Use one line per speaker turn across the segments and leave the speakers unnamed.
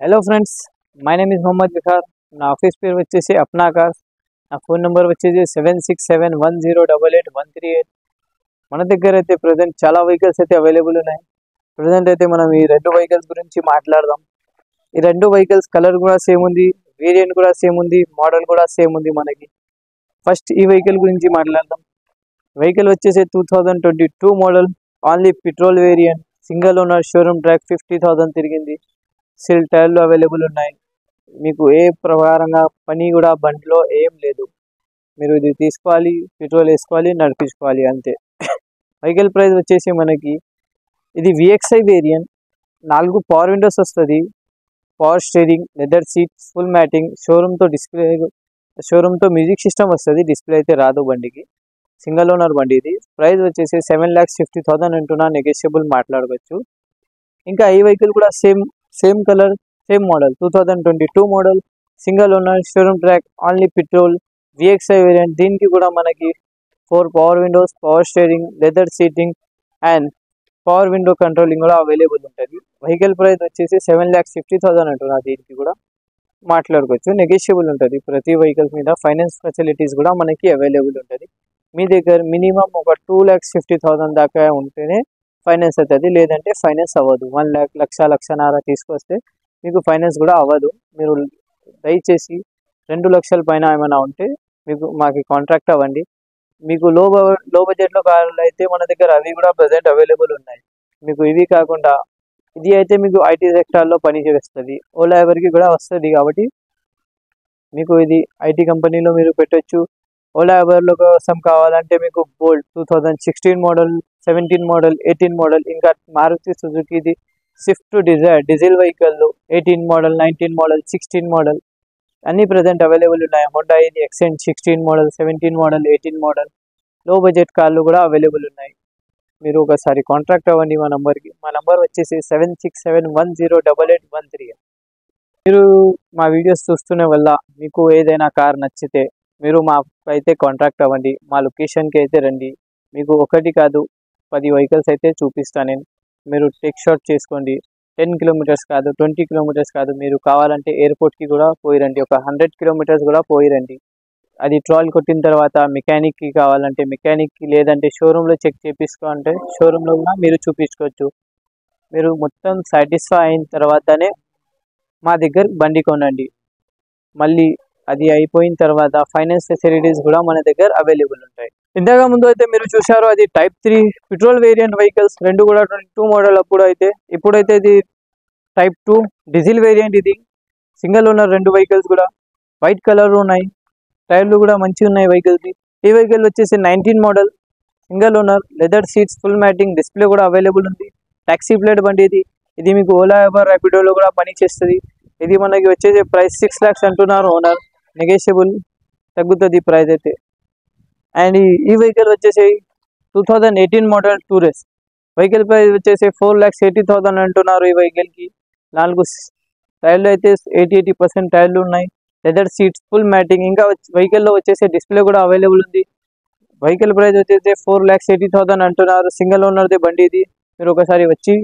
Hello friends, my name is Mohammed Vikar. నా office పేరు వచ్చేసి అప్నా కార్స్. నా ఫోన్ నెంబర్ వచ్చేసి 7671088138. మన దగ్గర అయితే ప్రజెంట్ చాలా వెహికల్స్ అయితే అవైలబుల్ ఉన్నాయి. ప్రజెంట్ అయితే మనం ఈ రెండు వెహికల్స్ గురించి మాట్లాడదాం. ఈ రెండు వెహికల్స్ కలర్ కూడా సేమ్ ఉంది, వేరియంట్ కూడా సేమ్ ఉంది, మోడల్ కూడా సేమ్ ఉంది మనకి. ఫస్ట్ ఈ వెహికల్ గురించి మాట్లాడదాం. వెహికల్ వచ్చేసి 2022 model, only petrol variant, single owner, showroom track, 50,000 తిరిగింది. సిల్ టైర్లు అవైలబుల్ ఉన్నాయి. మీకు ఏ ప్రకారంగా పని కూడా బండిలో ఏం లేదు. మీరు ఇది తీసుకోవాలి, పెట్రోల్ వేసుకోవాలి, నడిపించుకోవాలి అంతే. వెహికల్ ప్రైస్ వచ్చేసి మనకి ఇది విఎక్స్ఐ వేరియంట్, 4 పవర్ విండోస్ వస్తుంది, power steering, leather seats, full matting, షోరూమ్తో మ్యూజిక్ సిస్టమ్ వస్తుంది. డిస్ప్లే అయితే రాదు బండికి. సింగిల్ ఓనర్ బండి ఇది. ప్రైస్ వచ్చేసి 7,50,000 అంటున్నా, నెగోషియబుల్ మాట్లాడవచ్చు. ఇంకా ఈ వెహికల్ కూడా same colour, same model, 2022 model, single owner, showroom track, only petrol, VXi variant. దీనికి కూడా మనకి 4 power windows, power steering, leather seating and power window controlling కూడా అవైలబుల్ ఉంటుంది. వెహికల్ ప్రైస్ వచ్చేసి 7,50,000 అంటున్నారు. దీనికి కూడా మాట్లాడుకోవచ్చు, నెగోషియబుల్ ఉంటుంది. ప్రతి వెహికల్స్ మీద ఫైనాన్స్ ఫెసిలిటీస్ కూడా మనకి అవైలబుల్ ఉంటుంది. మీ దగ్గర మినిమం ఒక 2,50,000 దాకా ఉంటేనే ఫైనాన్స్ అవుతుంది, లేదంటే ఫైనాన్స్ అవ్వదు. 1 lakh, లక్షన్నర తీసుకొస్తే మీకు ఫైనాన్స్ కూడా అవ్వదు. మీరు దయచేసి 2 లక్షల పైన ఏమైనా ఉంటే మాకు కాంట్రాక్ట్ అవ్వండి. మీకు లో బడ్జెట్లో కార్లు అయితే మన దగ్గర అవి కూడా ప్రజెంట్ అవైలబుల్ ఉన్నాయి. మీకు ఇవి కాకుండా ఇది అయితే మీకు ఐటీ సెక్టార్లో పని చేస్తుంది, ఓలా ఎవరికి కూడా వస్తుంది. కాబట్టి మీకు ఇది ఐటీ కంపెనీలో మీరు పెట్టొచ్చు. ఓలా ఎవరిలో కోసం కావాలంటే మీకు బోల్ట్ 2016 మోడల్, 17 మోడల్, 18 మోడల్, ఇంకా మారుతి సుజుకిది Swift Dzire diesel vehicle 18 model, 19 model, 16 model అన్నీ ప్రజెంట్ అవైలబుల్ ఉన్నాయి. హోండా ఇది Xcent 16 model, 17 model, 18 model, low budget కార్లు కూడా అవైలబుల్ ఉన్నాయి. మీరు ఒకసారి కాంట్రాక్ట్ అవ్వండి మా నంబర్కి. మా నంబర్ వచ్చేసి 7671088138. మీరు మా వీడియోస్ చూస్తున్న వల్ల మీకు ఏదైనా కార్ నచ్చితే మీరు మాకైతే కాంట్రాక్ట్ అవ్వండి. మా లొకేషన్కి అయితే రండి. మీకు ఒకటి కాదు 10 వెహికల్స్ అయితే చూపిస్తాను నేను. మీరు టేక్ షాట్ చేసుకోండి. 10 కిలోమీటర్స్ కాదు, 20 కిలోమీటర్స్ కాదు, మీరు కావాలంటే ఎయిర్పోర్ట్కి కూడా పోయిరండి. ఒక 100 కిలోమీటర్స్ కూడా పోయిరండి. అది ట్రాల్ కొట్టిన తర్వాత మెకానిక్కి కావాలంటే మెకానిక్కి, లేదంటే షోరూంలో చెక్ చేయించుకోవాలంటే షోరూంలో కూడా మీరు చూపించుకోవచ్చు. మీరు మొత్తం సాటిస్ఫై అయిన తర్వాతనే మా దగ్గర బండి కొనండి. మళ్ళీ అది అయిపోయిన తర్వాత ఫైనాన్స్ ఫెసిలిటీస్ కూడా మన దగ్గర అవైలబుల్ ఉంటాయి. ఇంతగా ముందు అయితే మీరు చూసారు, అది టైప్ 3 పెట్రోల్ వేరియంట్ వెహికల్స్, రెండు కూడా 22 మోడల్. ఇప్పుడైతే ఇది టైప్ 2 డీజిల్ వేరియంట్. ఇది సింగిల్ ఓనర్, రెండు వెహికల్స్ కూడా వైట్ కలర్ ఉన్నాయి. టైర్లు కూడా మంచిగా ఉన్నాయి వెహికల్కి. ఈ వెహికల్ వచ్చేసి 19 model, single owner, leather seats, full matting, display కూడా అవైలబుల్ ఉంది. టాక్సీ ప్లేట్ బండి ఇది మీకు ఓలా ఉబర్ ర్యాపిడోలో కూడా పని చేస్తుంది. ఇది మనకి వచ్చేసి ప్రైస్ 6 lakhs అంటున్నారు ఓనర్. నెగోషియబుల్ తగ్గుతుంది ప్రైస్ అయితే. అండ్ ఈ వెహికల్ వచ్చేసి 2018 మోడల్ టూరెస్. వెహికల్ ప్రైస్ వచ్చేసి 4,80,000 అంటున్నారు. ఈ వెహికల్కి 4 టైర్లు అయితే 80% టైర్లు ఉన్నాయి. లెదర్ సీట్స్, ఫుల్ మ్యాటింగ్, ఇంకా వెహికల్లో వచ్చేసి డిస్ప్లే కూడా అవైలబుల్ ఉంది. వెహికల్ ప్రైస్ వచ్చేసి 4,80,000 అంటున్నారు. సింగిల్ ఓనర్ది బండి ఇది. మీరు ఒకసారి వచ్చి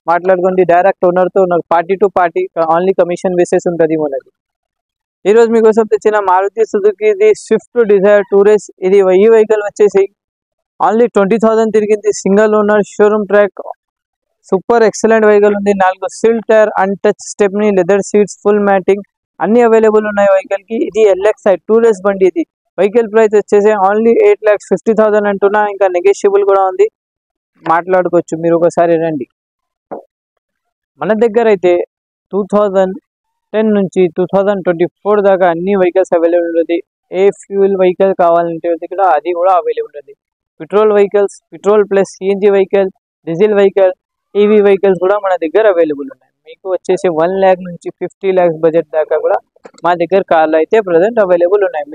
మాట్లాడుకోండి డైరెక్ట్ ఓనర్తో. Party to party, only commission basis ఉంటుంది మనది. ఈరోజు మీకోసం తెచ్చిన మారుతి సుజుకిది స్విఫ్ట్ డిజైర్ టూరెస్. ఈ వెహికల్ వచ్చేసి ఓన్లీ 20,000 తిరిగింది. Single owner, showroom track, super excellent vehicle ఉంది. 4 సిల్ tyre, untouch stepney, leather seats, full matting అన్ని అవైలబుల్ ఉన్నాయి వెహికల్కి. ఇది ఎల్ఎక్స్ఐ టూరెస్ బండి ఇది. వెహికల్ ప్రైస్ వచ్చేసి ఓన్లీ 8,50,000 అంటున్నా, ఇంకా నెగోషియబుల్ కూడా ఉంది, మాట్లాడుకోవచ్చు. మీరు ఒకసారి రండి. మన దగ్గర అయితే 2010 నుంచి 2024 దాకా అన్ని వెహికల్స్ అవైలబుల్ ఉంది. ఏ ఫ్యూల్ వెహికల్ కావాలంటే ఇక్కడ అది కూడా అవైలబుల్ ఉంది. Petrol vehicles, petrol plus CNG vehicle, diesel vehicle, EV vehicles కూడా మన దగ్గర అవైలబుల్ ఉన్నాయి. మీకు వచ్చేసి 1 lakh నుంచి 50 lakhs బడ్జెట్ దాకా కూడా మా దగ్గర కార్లు అయితే ప్రజెంట్ అవైలబుల్ ఉన్నాయి.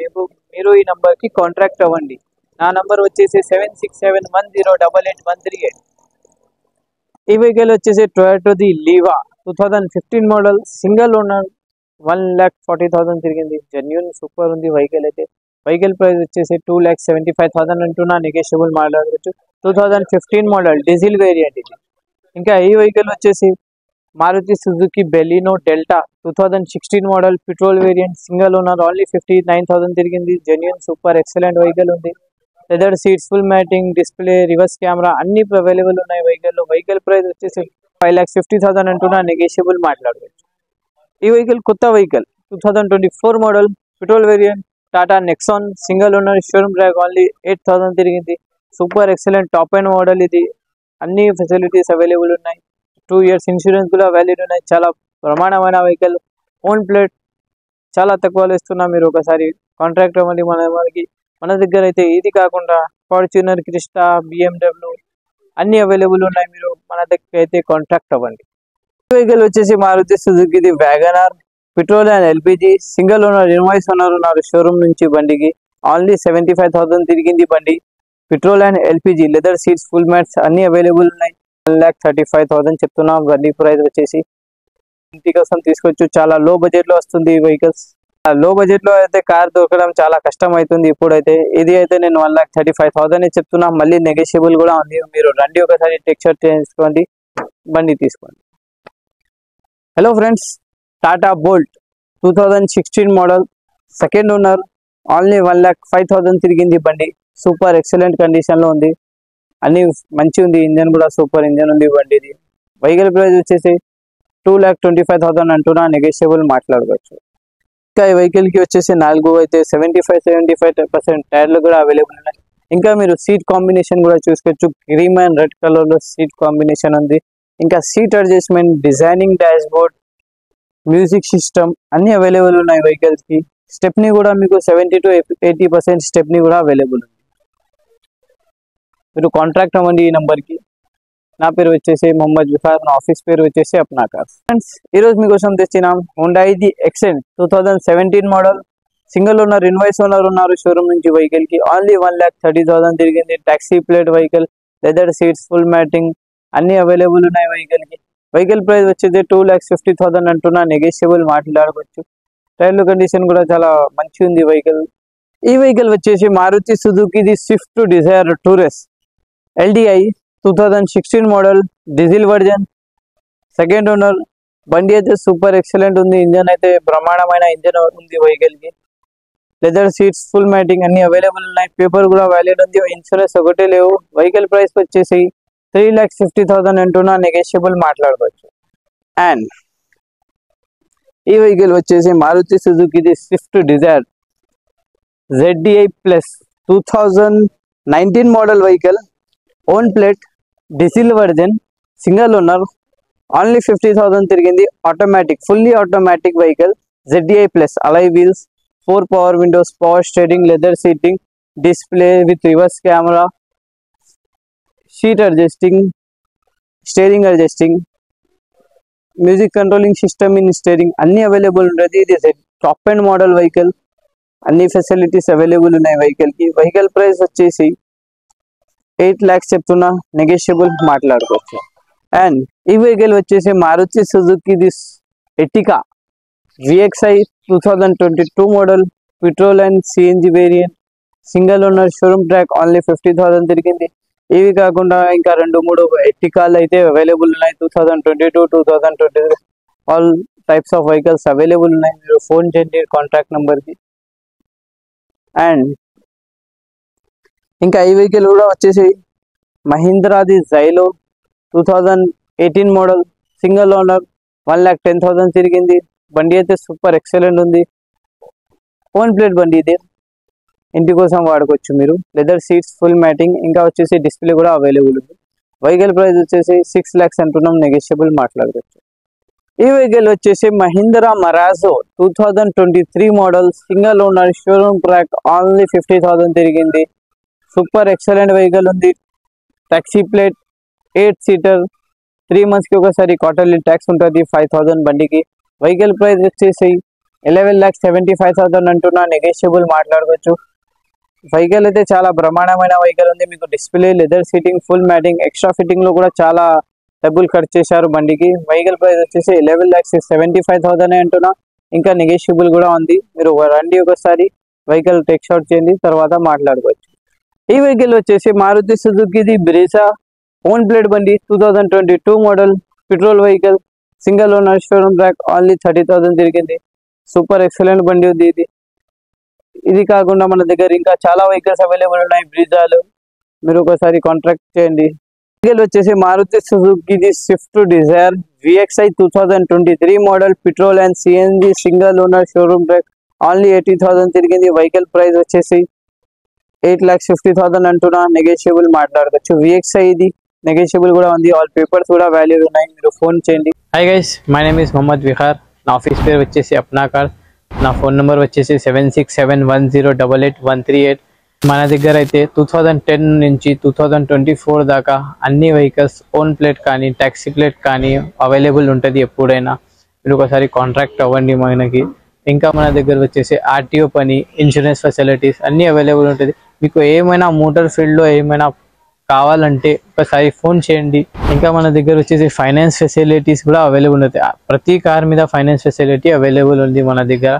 మీరు ఈ నెంబర్కి కాంట్రాక్ట్ అవ్వండి. నా నంబర్ వచ్చేసి 7671088138. ఈ వెహికల్ వచ్చేసి టొయోటోది లీవా 2015 మోడల్, సింగిల్ ఓనర్, 1,40,000 తిరిగింది. జెన్యూన్ సూపర్ ఉంది వెహికల్ అయితే. వెహికల్ ప్రైస్ వచ్చేసి 2,75,000 అంటున్నా, నెగోషియబుల్ మాట్లాడవచ్చు. 2015 మోడల్ డీజిల్ వేరియంట్ ఇది. ఇంకా ఈ వెహికల్ వచ్చేసి Maruti Suzuki Baleno Delta 2016 model petrol variant single owner only 59,000 తిరిగింది. genuine super excellent vehicle ఉంది. Leather seats full matting display reverse camera అన్ని అవైలబుల్ ఉన్నాయి వెహికల్ ప్రైస్ వచ్చేసి 5,50,000 అంటున్నా నెగోషియబుల్ మాట్లాడవచ్చు. ఈ వెహికల్ కొత్త vehicle 2024 model petrol variant Tata Nexon single owner showroom track only 8,000 తిరిగింది. Super excellent top and model ఇది. అన్ని ఫెసిలిటీస్ అవైలబుల్ ఉన్నాయి. 2 years ఇన్సూరెన్స్ కూడా వ్యాలిడ్ ఉన్నాయి. చాలా ప్రమాణమైన వెహికల్. ఓన్ ప్లేట్ చాలా తక్కువలో ఇస్తున్నాం. మీరు ఒకసారి కాంట్రాక్ట్ అవ్వండి. మన దగ్గర అయితే ఇది కాకుండా ఫార్చ్యూనర్ క్రిస్టా BMW అన్ని అవైలబుల్ ఉన్నాయి. మీరు మన దగ్గర అయితే కాంట్రాక్ట్ అవ్వండి. వెహికల్ వచ్చేసి Maruti Suzuki WagonR petrol and LPG single owner invoice owner ఉన్నారు షోరూమ్ నుంచి. బండికి ఓన్లీ 75,000 తిరిగింది బండి. Petrol and LPG leather seats full mats అన్ని అవైలబుల్ ఉన్నాయి. 1,35,000 చెప్తున్నాం. బండి ప్రైస్ వచ్చేసి ఇంటి కోసం తీసుకోవచ్చు. చాలా లో బడ్జెట్ లో వస్తుంది ఈ వెహికల్స్. లో బడ్జెట్ లో అయితే కార్ దొరకడం చాలా కష్టం అవుతుంది ఇప్పుడైతే. ఇది అయితే నేను 1,35,000 చెప్తున్నా. మళ్ళీ నెగోషియబుల్ కూడా ఉంది. మీరు రండి ఒకసారి టెక్స్చర్ చేసుకోండి, బండి తీసుకోండి. Hello friends, Tata Bolt 2016 model second owner only 1,05,000 తిరిగింది బండి. సూపర్ ఎక్సలెంట్ కండిషన్ లో ఉంది. అన్ని మంచి ఉంది. ఇంజన్ కూడా సూపర్ ఇంజన్ ఉంది బండిది. వెహికల్ ప్రైస్ వచ్చేసి 2,25,000 అంటున్నా నెగోషియబుల్ మాట్లాడుకోవచ్చు. ఇంకా ఈ వెహికల్ కి వచ్చేసి 4 అయితే 75% టైర్లు కూడా అవైలబుల్ ఉన్నాయి. ఇంకా మీరు సీట్ కాంబినేషన్ కూడా చూసుకోవచ్చు. క్రీమ్ అండ్ రెడ్ కలర్ లో సీట్ కాంబినేషన్ ఉంది. ఇంకా seat adjustment, designing dash board, music system అన్ని అవైలబుల్ ఉన్నాయి వెహికల్స్ కి. స్టెప్నీ కూడా మీకు 70 to 80% స్టెప్నీ కూడా అవైలబుల్ ఉంది. మీరు కాంట్రాక్ట్ అవ్వండి ఈ నంబర్కి. నా పేరు వచ్చేసి మొహమ్మద్ జుఫార్, నా ఆఫీస్ పేరు వచ్చేసి అప్నా కార్స్. ఫ్రెండ్స్, ఈరోజు మీకోసం తెచ్చినాం హుండాయ్ ది Xcent 2017 model single owner invoice owner ఉన్నారు షోరూమ్ నుంచి. వెహికల్ కి ఓన్లీ 1,30,000 తిరిగింది. Taxi plate vehicle, leather seats full matting అన్ని అవైలబుల్ ఉన్నాయి వెహికల్ కి. వెహికల్ ప్రైస్ వచ్చేది 2,50,000 అంటున్నా నెగోషియబుల్ మాట్లాడుకోవచ్చు. టైర్లు కండిషన్ కూడా చాలా మంచి ఉంది వెహికల్. ఈ వెహికల్ వచ్చేసి Maruti Suzuki Swift Dzire tour S LDI 2016 model diesel version second owner. బండి అయితే సూపర్ ఎక్సలెంట్ ఉంది. ఇంజన్ అయితే బ్రహ్మాండమైన ఇంజన్ ఉంది వెహికల్ కి. లెదర్ సీట్స్ ఫుల్ మ్యాటింగ్ అన్ని అవైలబుల్ ఉన్నాయి. పేపర్ కూడా వ్యాలిడ్ ఉంది. ఇన్సూరెన్స్ ఒకటే లేవు. వెహికల్ ప్రైస్ వచ్చేసి 3,50,000 అంటున్నా నెగోషియబుల్ మాట్లాడుకోవచ్చు. అండ్ ఈ వెహికల్ వచ్చేసి Maruti Suzuki Swift Dzire ZDI plus 2019 model vehicle. Own plate, diesel version, single owner, only 50,000 తిరిగింది. Automatic, fully automatic vehicle. ZDI plus alloy wheels, 4 power windows, power steering, leather seating, display with reverse camera, seat adjusting, steering adjusting, music controlling system in steering అన్ని available ఉంటుంది. ఇది top and model vehicle. అన్ని facilities available ఉన్నాయి vehicle కి. Vehicle price వచ్చేసి 8 lakhs చెప్తున్నా negotiable మాట్లాడుకోవచ్చు. And ఈ వెహికల్ వచ్చేసి Maruti Suzuki Ertiga VXI 2022 model petrol and CNG variant single owner showroom track only 50,000 తిరిగింది. ఇవి కాకుండా ఇంకా 2-3 ఎర్టిగాలు అయితే అవైలబుల్ ఉన్నాయి. 2022, 2023 all types of vehicles available ఉన్నాయి. మీరు ఫోన్ చేయండి కాంటాక్ట్ నెంబర్కి. అండ్ ఇంకా ఈ వెహికల్ కూడా వచ్చేసి మహీంద్రాది జైలో 2018 మోడల్ సింగిల్ ఓనర్ 1,10,000 తిరిగింది. బండి అయితే సూపర్ ఎక్సలెంట్ ఉంది. ఓన్ ప్లేట్ బండి ఇది. ఇంటి కోసం వాడుకోవచ్చు మీరు. లెదర్ సీట్స్ ఫుల్ మ్యాటింగ్, ఇంకా వచ్చేసి డిస్ప్లే కూడా అవైలబుల్ ఉంది. వెహికల్ ప్రైస్ వచ్చేసి 6 lakhs అంటున్నాం నెగోషియబుల్ మాట్లాడుకోవచ్చు. ఈ వెహికల్ వచ్చేసి Mahindra Marazzo 2023 model single owner showroom track only 50,000 తిరిగింది. సూపర్ ఎక్సలెంట్ వెహికల్ ఉంది. టాక్సీ ప్లేట్, 8 సీటర్, 3 months కి ఒకసారి క్వార్టర్లీ ట్యాక్స్ ఉంటుంది. 5,000 బండికి. వెహికల్ ప్రైస్ వచ్చేసి 11,75,000 అంటున్నా నెగోషియబుల్ మాట్లాడుకోవచ్చు. వెహికల్ అయితే చాలా బ్రహ్మాండమైన వెహికల్ ఉంది. మీకు display, leather seating, full matting, extra fitting లో కూడా చాలా డబ్బులు ఖర్చు చేశారు బండికి. వెహికల్ ప్రైస్ వచ్చేసి 11,75,000 అంటున్నా. ఇంకా నెగోషియబుల్ కూడా ఉంది. మీరు రండి ఒకసారి వెహికల్ టెక్స్ట్ అవుట్ చేయండి, తర్వాత మాట్లాడుకోవచ్చు. ఈ వెహికల్ వచ్చేసి Maruti Suzuki Brezza own plate బండి 2022 model petrol vehicle single owner showroom track only 30,000 తిరిగింది. సూపర్ ఎక్సలెంట్ బండి ఉంది ఇది కాకుండా మన దగ్గర ఇంకా చాలా వెహికల్స్ అవైలబుల్ ఉన్నాయి. బ్రిజాలు మీరు ఒకసారి కాంటాక్ట్ చేయండి. వెహికల్ వచ్చేసి Maruti Suzuki Swift Dzire VXI 2023 model petrol and CNG single owner showroom track only 80,000 తిరిగింది. వెహికల్ ప్రైస్ వచ్చేసి 8,50,000 అంటున్నా. నెగోషియబుల్ మాట్లాడవచ్చు. VXI ఇది నెగోషియబుల్ కూడా ఉంది. ఆల్ పేపర్స్ కూడా వాల్యూడ్ ఉన్నాయి. మీరు ఫోన్ చేయండి. Hi guys, my name is Mohammed Vihar. నా ఆఫీస్ పేరు వచ్చేసి అప్నా కార్. నా ఫోన్ నెంబర్ వచ్చేసి 7671088138. మన దగ్గర అయితే 2010 నుంచి 2024 దాకా అన్ని వెహికల్స్ ఓన్ ప్లేట్ కానీ ట్యాక్సీ ప్లేట్ కానీ అవైలబుల్ ఉంటుంది. ఎప్పుడైనా మీరు ఒకసారి కాంట్రాక్ట్ అవ్వండి మనకి. ఇంకా మన దగ్గర వచ్చేసి RTO పని, ఇన్సూరెన్స్ ఫెసిలిటీస్ అన్నీ అవైలబుల్ ఉంటుంది. మీకు ఏమైనా మోటార్ ఫీల్డ్లో ఏమైనా కావాలంటే ఒకసారి ఫోన్ చేయండి. ఇంకా మన దగ్గర వచ్చేసి ఫైనాన్స్ ఫెసిలిటీస్ కూడా అవైలబుల్ ఉంటుంది. ప్రతి కార్ మీద ఫైనాన్స్ ఫెసిలిటీ అవైలబుల్ ఉంది మన దగ్గర.